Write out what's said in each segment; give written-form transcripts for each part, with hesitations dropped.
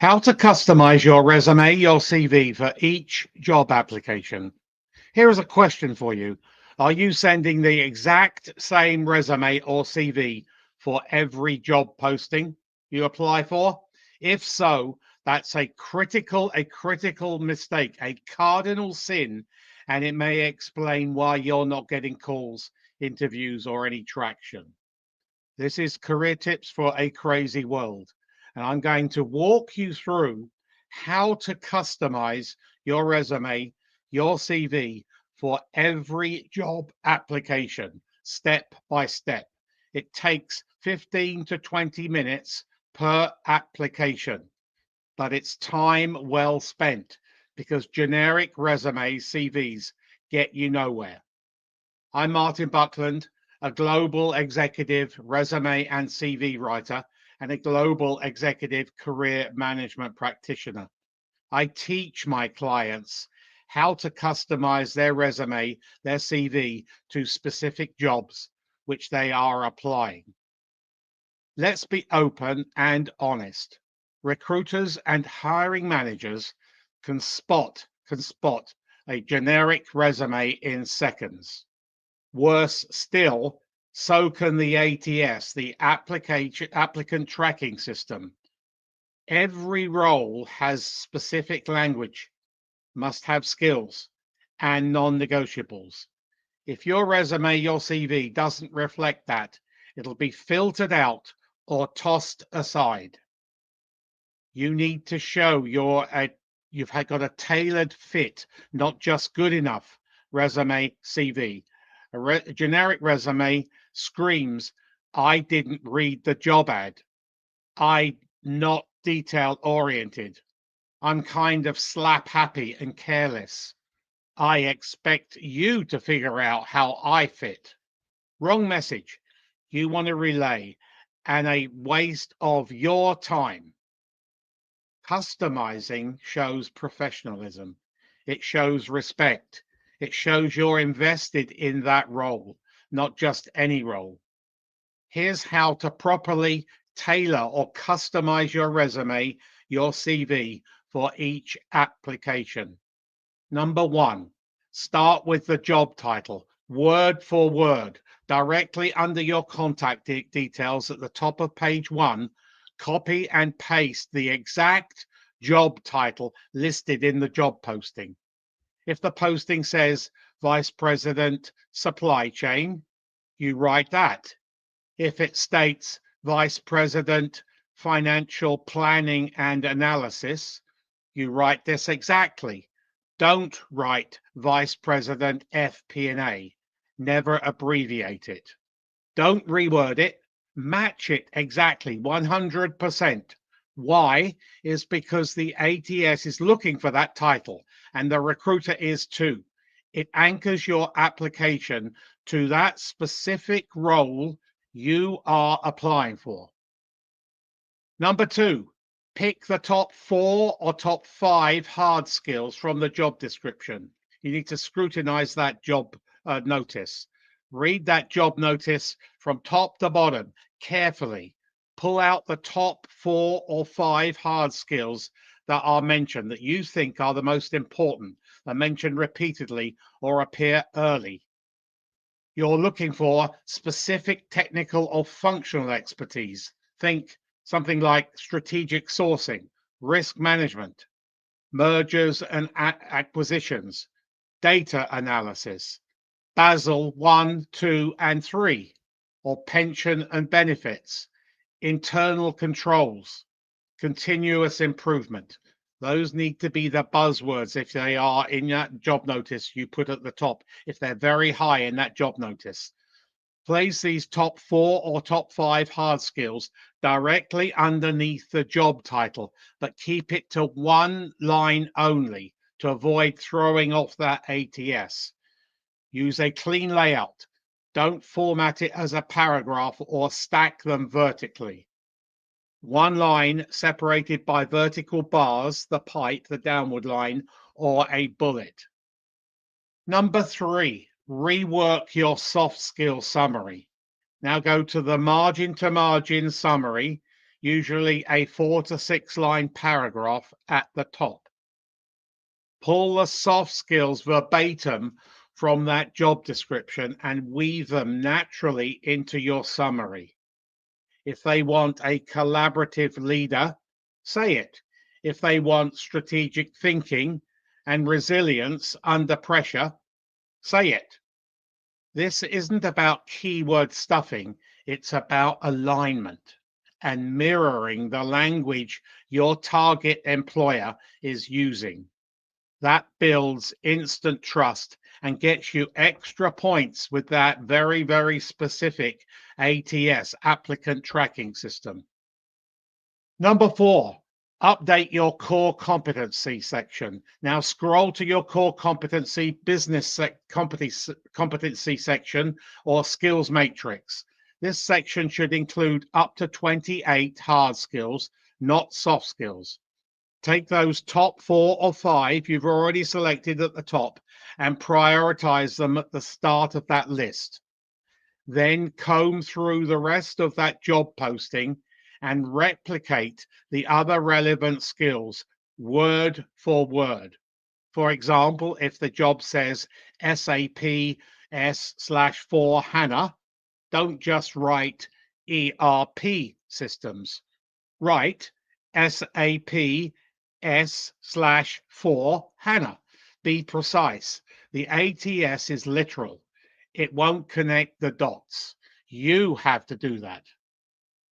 How to customize your resume, your CV for each job application. Here is a question for you. Are you sending the exact same resume or CV for every job posting you apply for? If so, that's a critical mistake, a cardinal sin, and it may explain why you're not getting calls, interviews, or any traction. This is Career Tips for a Crazy World. And I'm going to walk you through how to customize your resume, your CV for every job application, step by step. It takes 15 to 20 minutes per application, but it's time well spent because generic resumes, CVs, get you nowhere. I'm Martin Buckland, a global executive resume and CV writer and a global executive career management practitioner. I teach my clients how to customize their resume, their CV to specific jobs which they are applying. Let's be open and honest. Recruiters and hiring managers can spot a generic resume in seconds. Worse still, so can the ATS, the applicant tracking system. Every role has specific language, must have skills, and non-negotiables. If your resume, your CV doesn't reflect that, it'll be filtered out or tossed aside. You need to show you've got a tailored fit, not just good enough resume, CV. A generic resume screams, I didn't read the job ad. I'm not detail oriented. I'm kind of slap happy and careless. I expect you to figure out how I fit. Wrong message you want to relay and a waste of your time. Customizing shows professionalism. It shows respect. It shows you're invested in that role, not just any role. Here's how to properly tailor or customize your resume, your CV for each application. Number one, start with the job title, word for word, directly under your contact details at the top of page one. Copy and paste the exact job title listed in the job posting. If the posting says Vice President Supply Chain, you write that. If it states Vice President Financial Planning and Analysis, you write this exactly. Don't write Vice President FP&A. Never abbreviate it. Don't reword it. Match it exactly 100%. Why? Is because the ATS is looking for that title and the recruiter is too. It anchors your application to that specific role you are applying for. Number two, pick the top 4 or top 5 hard skills from the job description. You need to scrutinize that job notice. Read that job notice from top to bottom carefully. Pull out the top 4 or 5 hard skills that are mentioned that you think are the most important, are mentioned repeatedly or appear early. You're looking for specific technical or functional expertise. Think something like strategic sourcing, risk management, mergers and acquisitions, data analysis, Basel 1, 2, and 3, or pension and benefits, internal controls, continuous improvement. Those need to be the buzzwords if they are in that job notice you put at the top, if they're very high in that job notice. Place these top 4 or top 5 hard skills directly underneath the job title, but keep it to one line only to avoid throwing off that ATS. Use a clean layout. Don't format it as a paragraph or stack them vertically. One line separated by vertical bars, the pipe, the downward line, or a bullet. Number 3, rework your soft skill summary. Now go to the margin to margin summary. usually a 4 to 6 line paragraph at the top. Pull the soft skills verbatim from that job description and weave them naturally into your summary. If they want a collaborative leader, say it. If they want strategic thinking and resilience under pressure, say it. This isn't about keyword stuffing, it's about alignment and mirroring the language your target employer is using. That builds instant trust and gets you extra points with that very, very specific ATS, applicant tracking system. Number 4, update your core competency section. Now scroll to your core competency competency section or skills matrix. This section should include up to 28 hard skills, not soft skills. Take those top 4 or 5 you've already selected at the top and prioritize them at the start of that list. Then comb through the rest of that job posting and replicate the other relevant skills word for word. For example, if the job says SAP S/4 HANA, don't just write ERP systems. Write SAP S/4 HANA. Be precise. The ATS is literal. It won't connect the dots. You have to do that.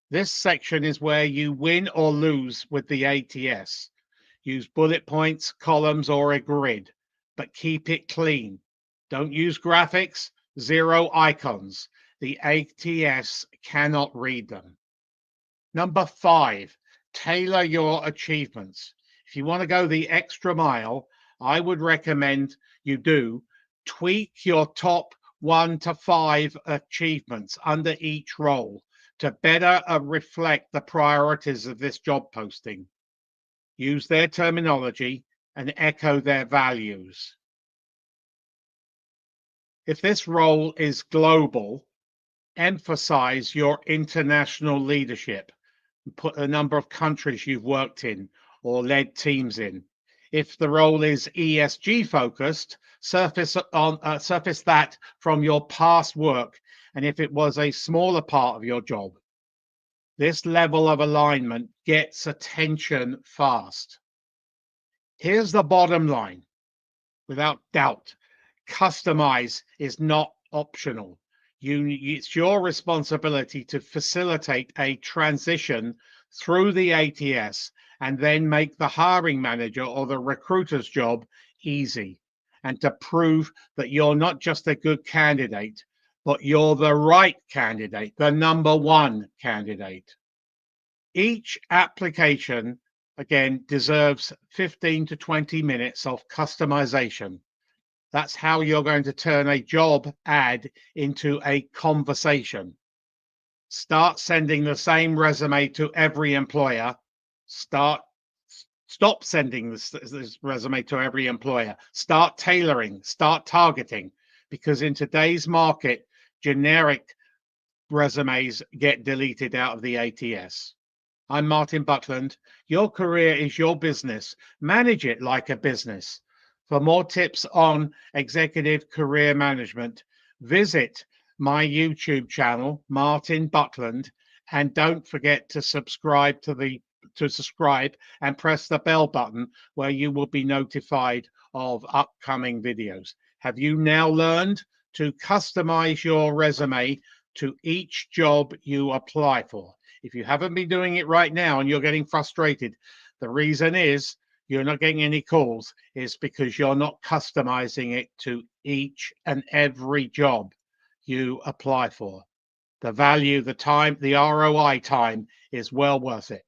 This section is where you win or lose with the ATS. Use bullet points, columns, or a grid, but keep it clean. Don't use graphics, 0 icons. The ATS cannot read them. Number 5, tailor your achievements. If you want to go the extra mile, I would recommend you tweak your top 1 to 5 achievements under each role to better reflect the priorities of this job posting. Use their terminology and echo their values. If this role is global, emphasize your international leadership. Put a number of countries you've worked in or led teams in. If the role is ESG focused, surface that from your past work, and if it was a smaller part of your job. This level of alignment gets attention fast. Here's the bottom line. Without doubt, customize is not optional. It's your responsibility to facilitate a transition through the ATS and then make the hiring manager or the recruiter's job easy, and to prove that you're not just a good candidate, but you're the right candidate, the number 1 candidate. Each application, again, deserves 15 to 20 minutes of customization. That's how you're going to turn a job ad into a conversation. Start sending the same resume to every employer. Stop sending this resume to every employer. Start tailoring, start targeting, because in today's market, generic resumes get deleted out of the ATS. I'm Martin Buckland. Your career is your business. Manage it like a business. For more tips on executive career management, visit my YouTube channel, Martin Buckland, and don't forget to subscribe and press the bell button where you will be notified of upcoming videos. Have you now learned to customize your resume to each job you apply for? If you haven't been doing it right now and you're getting frustrated, the reason is you're not getting any calls is because you're not customizing it to each and every job you apply for. The value, the time, the ROI time is well worth it.